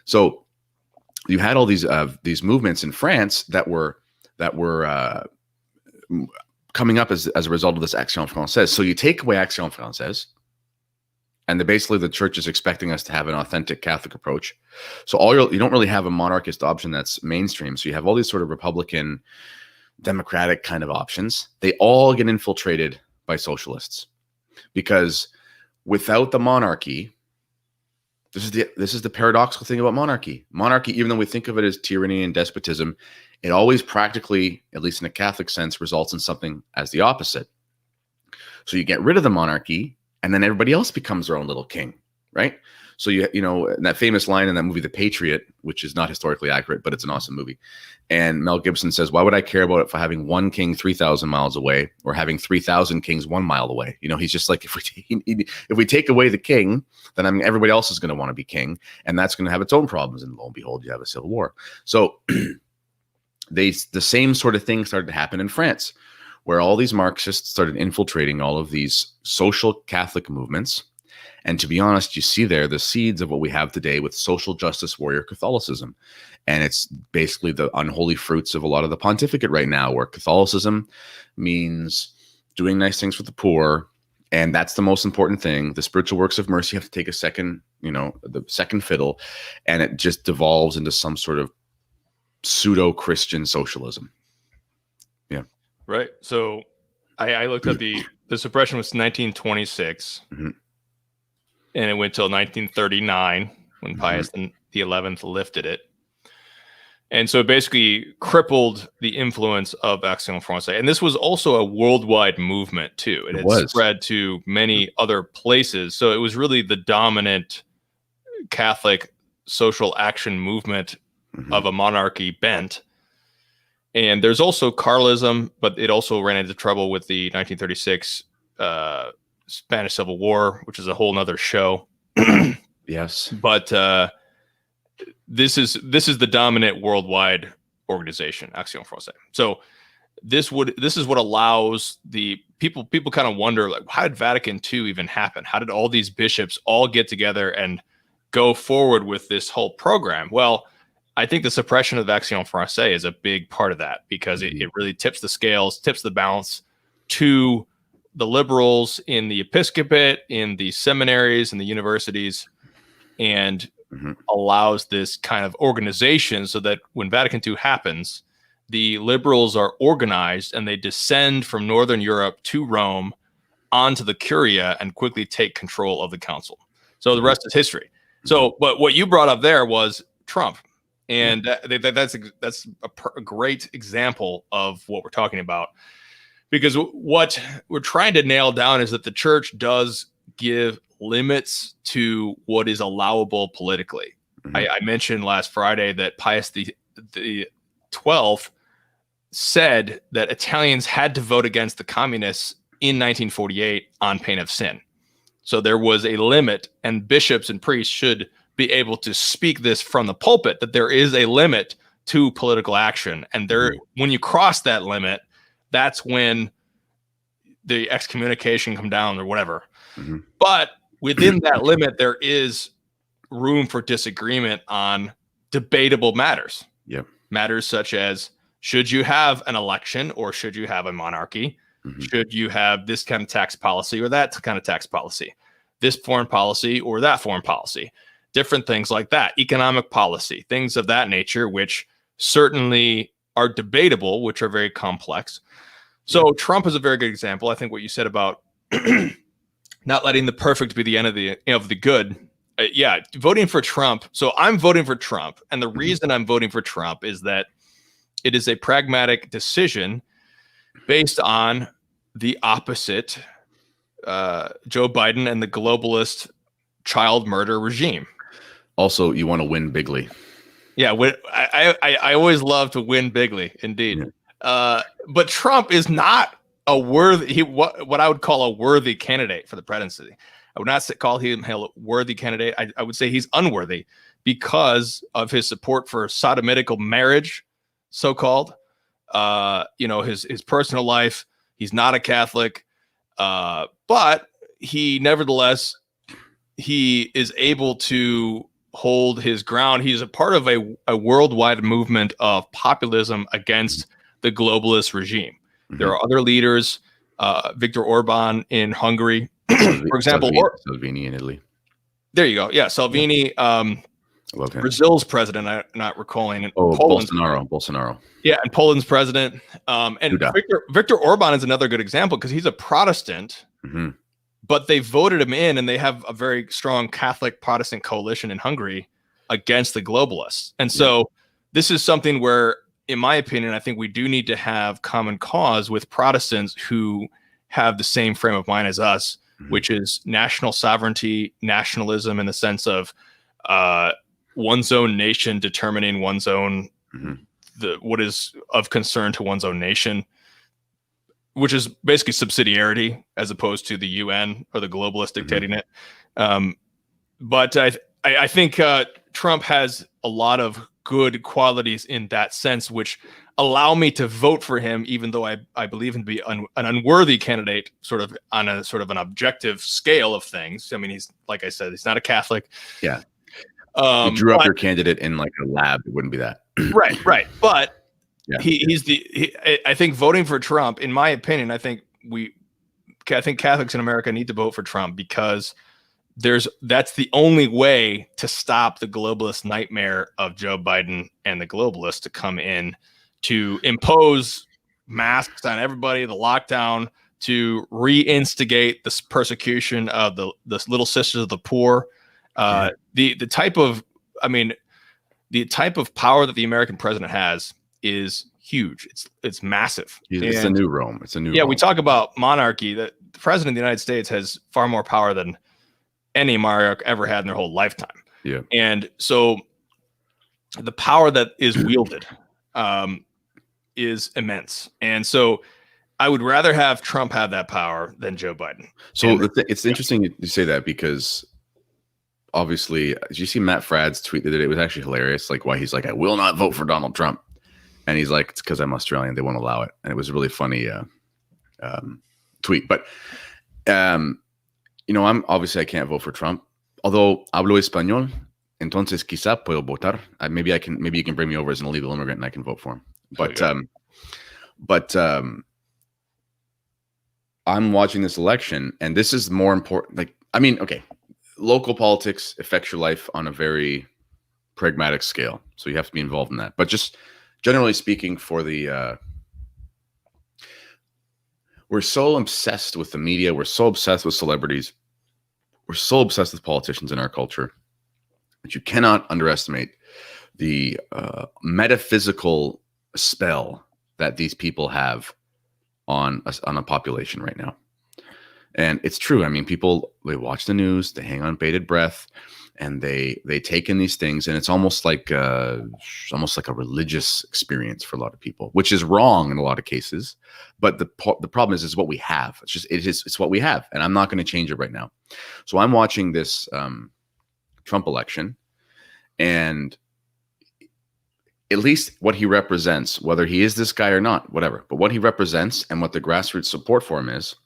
so you had all these movements in France that were coming up as a result of this Action Francaise. So you take away Action Francaise, and basically the church is expecting us to have an authentic Catholic approach. So you don't really have a monarchist option that's mainstream. So you have all these sort of Republican, democratic kind of options. They all get infiltrated by socialists, because without the monarchy, this is the paradoxical thing about monarchy. Monarchy, even though we think of it as tyranny and despotism, it always practically, at least in a Catholic sense, results in something as the opposite. So you get rid of the monarchy, and then everybody else becomes their own little king, right? So you know that famous line in that movie, The Patriot, which is not historically accurate, but it's an awesome movie. And Mel Gibson says, "Why would I care about it for having one king 3,000 miles away or having 3,000 kings 1 mile away?" You know, he's just like, if we take away the king, then I mean everybody else is going to want to be king, and that's going to have its own problems. And lo and behold, you have a civil war. So the same sort of thing started to happen in France, where all these Marxists started infiltrating all of these social Catholic movements. And to be honest, you see there the seeds of what we have today with social justice warrior Catholicism. And it's basically the unholy fruits of a lot of the pontificate right now, where Catholicism means doing nice things for the poor. And that's the most important thing. The spiritual works of mercy have to take a second, the second fiddle. And it just devolves into some sort of pseudo-Christian socialism. Yeah. Right. So I looked at the suppression was 1926. Mm-hmm. And it went till 1939 when Pius the 11th lifted it. And so it basically crippled the influence of Action Francaise. And this was also a worldwide movement too. It had spread to many other places. So it was really the dominant Catholic social action movement of a monarchy bent. And there's also Carlism, but it also ran into trouble with the 1936 Spanish Civil War, which is a whole nother show. Yes. But this is the dominant worldwide organization, Action Francaise. So this is what allows the people kind of wonder, like, how did Vatican II even happen? How did all these bishops all get together and go forward with this whole program? Well, I think the suppression of Action Francaise is a big part of that, because it really tips the scales, tips the balance to the liberals in the episcopate, in the seminaries, and the universities, and allows this kind of organization so that when Vatican II happens, the liberals are organized and they descend from Northern Europe to Rome onto the Curia and quickly take control of the council. So the rest is history. So, but what you brought up there was Trump. And that's a great example of what we're talking about. Because what we're trying to nail down is that the church does give limits to what is allowable politically. I mentioned last Friday that Pius the 12th said that Italians had to vote against the communists in 1948 on pain of sin. So there was a limit, and bishops and priests should be able to speak this from the pulpit, that there is a limit to political action. And when you cross that limit, that's when the excommunication come down or whatever. But within that limit, there is room for disagreement on debatable matters. Matters such as, should you have an election or should you have a monarchy? Should you have this kind of tax policy or that kind of tax policy? This foreign policy or that foreign policy? Different things like that. Economic policy, things of that nature, which certainly are debatable, which are very complex. So Trump is a very good example. I think what you said about not letting the perfect be the end of the good. Voting for Trump. So I'm voting for Trump. And the reason I'm voting for Trump is that it is a pragmatic decision based on the opposite, Joe Biden and the globalist child murder regime. Also, you want to win bigly. Yeah, I always love to win bigly, indeed. But Trump is not a worthy, what I would call a worthy candidate for the presidency. I would not call him a worthy candidate. I would say he's unworthy because of his support for sodomitical marriage, so-called. His personal life. He's not a Catholic, but he nevertheless, he is able to hold his ground. He's a part of a worldwide movement of populism against the globalist regime. There are other leaders, Viktor Orban in Hungary, for example, Salvini in Italy. There you go. Yeah, Salvini, Brazil's president. I'm not recalling. And Bolsonaro. Yeah, and Poland's president. And Viktor Orban is another good example because he's a Protestant, but they voted him in, and they have a very strong Catholic Protestant coalition in Hungary against the globalists. And so this is something where, in my opinion, I think we do need to have common cause with Protestants who have the same frame of mind as us which is national sovereignty, nationalism in the sense of one's own nation determining one's own what is of concern to one's own nation, which is basically subsidiarity as opposed to the UN or the globalists dictating it. But I think Trump has a lot of good qualities in that sense, which allow me to vote for him, even though I believe him to be an unworthy candidate, sort of on a sort of an objective scale of things. I mean, he's, like I said, he's not a Catholic. Yeah. You drew up your candidate in like a lab. It wouldn't be that. Right. But yeah. I think voting for Trump, in my opinion, I think Catholics in America need to vote for Trump because that's the only way to stop the globalist nightmare of Joe Biden and the globalists to come in to impose masks on everybody, the lockdown, to reinstigate this persecution of the little sisters of the poor. The type of power that the American president has is huge. It's massive. It's a new Rome. It's a new. Yeah, Rome. We talk about monarchy. That the president of the United States has far more power than any monarch ever had in their whole lifetime. Yeah, and so the power that is wielded is immense. And so I would rather have Trump have that power than Joe Biden. So it's interesting you say that because obviously, did you see Matt Fradd's tweet that it was actually hilarious? Like why he's like, I will not vote for Donald Trump. And he's like, it's because I'm Australian. They won't allow it. And it was a really funny tweet. But, I'm obviously I can't vote for Trump. Although hablo español, entonces quizá puedo votar. Maybe you can bring me over as an illegal immigrant and I can vote for him. But I'm watching this election, and this is more important. Local politics affects your life on a very pragmatic scale, so you have to be involved in that. But just generally speaking, we're so obsessed with the media, we're so obsessed with celebrities, we're so obsessed with politicians in our culture that you cannot underestimate the metaphysical spell that these people have on a population right now. And it's true. I mean, people, they watch the news, they hang on bated breath, and they take in these things, and it's almost like a religious experience for a lot of people, which is wrong in a lot of cases. But the problem is what we have. It's what we have, and I'm not going to change it right now. So I'm watching this Trump election, and at least what he represents, whether he is this guy or not, whatever, but what he represents and what the grassroots support for him is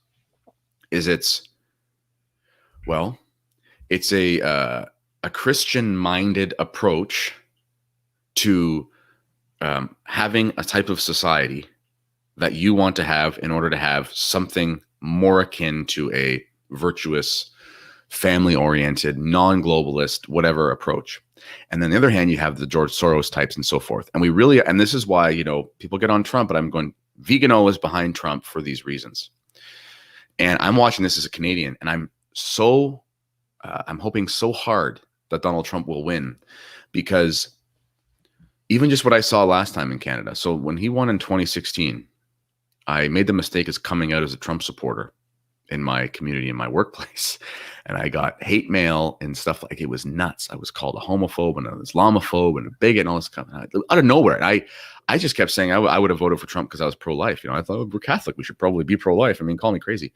it's a Christian-minded approach to having a type of society that you want to have in order to have something more akin to a virtuous, family-oriented, non-globalist, whatever approach. And then on the other hand, you have the George Soros types and so forth. And this is why, people get on Trump, but I'm going, Vigano is behind Trump for these reasons. And I'm watching this as a Canadian, and I'm hoping so hard that Donald Trump will win, because even just what I saw last time in Canada. So when he won in 2016, I made the mistake of coming out as a Trump supporter in my community, in my workplace. And I got hate mail and stuff. Like, it was nuts. I was called a homophobe and an Islamophobe and a bigot and all this kind of out of nowhere. And I just kept saying I would have voted for Trump because I was pro-life. I thought, we're Catholic, we should probably be pro-life. I mean, call me crazy.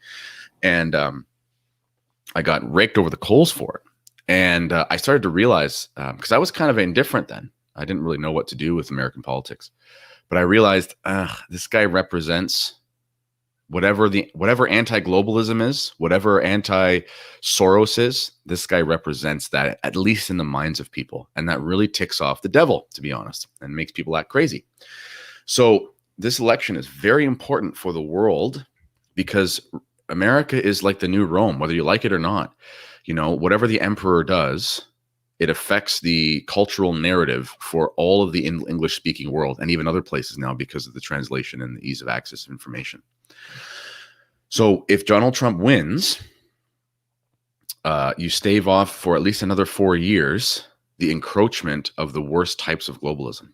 And I got raked over the coals for it. And I started to realize, because I was kind of indifferent then. I didn't really know what to do with American politics. But I realized this guy represents whatever anti-globalism is, whatever anti-Soros is. This guy represents that, at least in the minds of people. And that really ticks off the devil, to be honest, and makes people act crazy. So this election is very important for the world, because America is like the new Rome, whether you like it or not. Whatever the emperor does, it affects the cultural narrative for all of the English-speaking world, and even other places now because of the translation and the ease of access to information. So if Donald Trump wins, you stave off for at least another 4 years the encroachment of the worst types of globalism.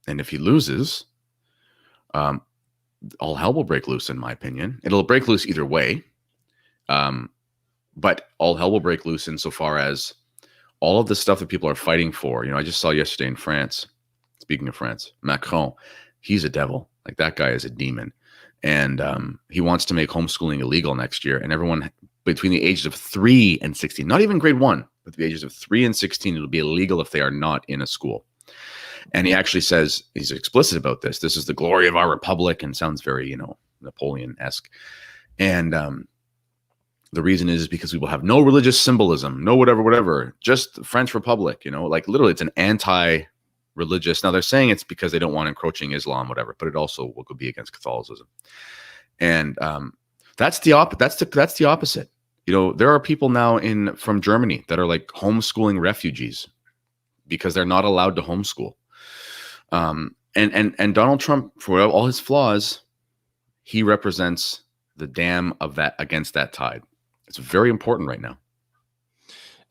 And if he loses, all hell will break loose, in my opinion. It'll break loose either way. but all hell will break loose insofar as all of the stuff that people are fighting for. I just saw yesterday in France, speaking of France, Macron, he's a devil. Like, that guy is a demon. And he wants to make homeschooling illegal next year. And everyone between the ages of 3 and 16, not even grade 1, but the ages of 3 and 16, it'll be illegal if they are not in a school. And he actually says, he's explicit about this. This is the glory of our republic, and sounds very, Napoleon-esque. And the reason is because we will have no religious symbolism, no whatever, just the French Republic, like literally it's an anti-religious. Now they're saying it's because they don't want encroaching Islam, whatever, but it also will be against Catholicism. And that's the opposite. There are people now from Germany that are like homeschooling refugees because they're not allowed to homeschool. And Donald Trump, for all his flaws, he represents the dam of that against that tide. It's very important right now.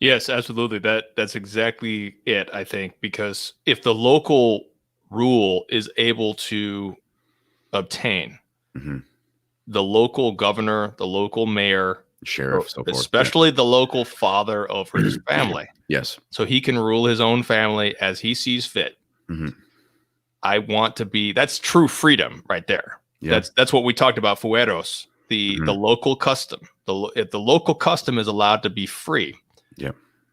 Yes, absolutely. That's exactly it, I think, because if the local rule is able to obtain, the local governor, the local mayor, sheriff, so forth, especially the local father over his family. Yes. So he can rule his own family as he sees fit. I want to be, that's true freedom right there. Yeah. That's what we talked about, fueros, the local custom. If the local custom is allowed to be free,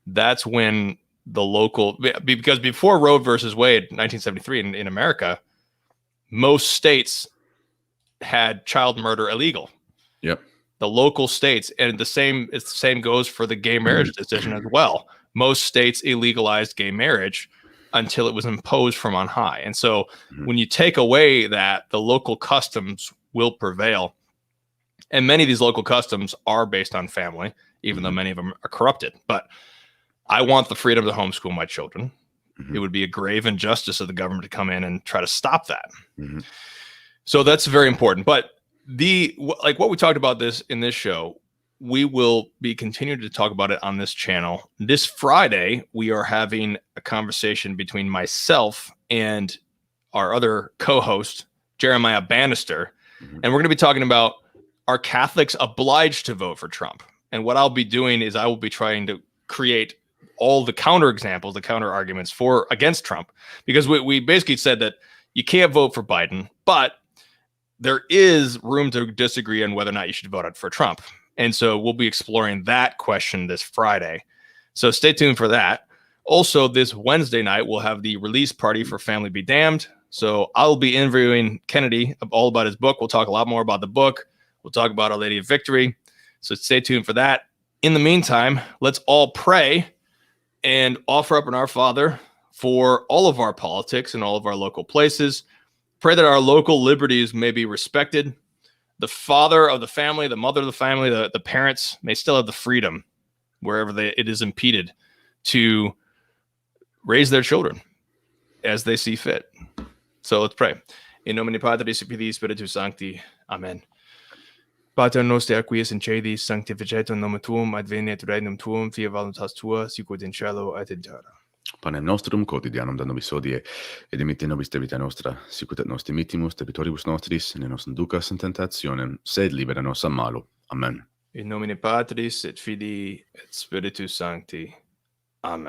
that's when the local, because before Roe versus Wade, 1973 in America, most states had child murder illegal. Yep. The local states, and the same goes for the gay marriage decision as well. Most states illegalized gay marriage until it was imposed from on high. And so when you take away that, the local customs will prevail. And many of these local customs are based on family, even though many of them are corrupted. But I want the freedom to homeschool my children. It would be a grave injustice of the government to come in and try to stop that. So that's very important. But like what we talked about in this show, we will be continuing to talk about it on this channel. This Friday, we are having a conversation between myself and our other co-host, Jeremiah Bannister. And we're going to be talking about, are Catholics obliged to vote for Trump? And what I'll be doing is I will be trying to create all the counterexamples, the counter arguments against Trump, because we basically said that you can't vote for Biden, but there is room to disagree on whether or not you should vote for Trump. And so we'll be exploring that question this Friday. So stay tuned for that. Also, this Wednesday night, we'll have the release party for Family Be Damned. So I'll be interviewing Kennedy all about his book. We'll talk a lot more about the book. We'll talk about Our Lady of Victory. So stay tuned for that. In the meantime, let's all pray and offer up in Our Father for all of our politics and all of our local places. Pray that our local liberties may be respected. The father of the family, the mother of the family, the parents may still have the freedom wherever it is impeded to raise their children as they see fit. So let's pray. In nomine Patris et Filii Spiritus Sancti. Amen. Pater noster qui es in caelis, sanctificetur nomen tuum, adveniat regnum tuum, fiat voluntas tua, sicut in cielo et in terra. Panem nostrum quotidianum da nobis hodie, et dimitte nobis debita nostra, sicut et nos dimittimus debitoribus nostris, et ne nos inducas in tentationem, sed libera nos a malo. Amen. In nomine Patris et Filii et Spiritus Sancti. Amen.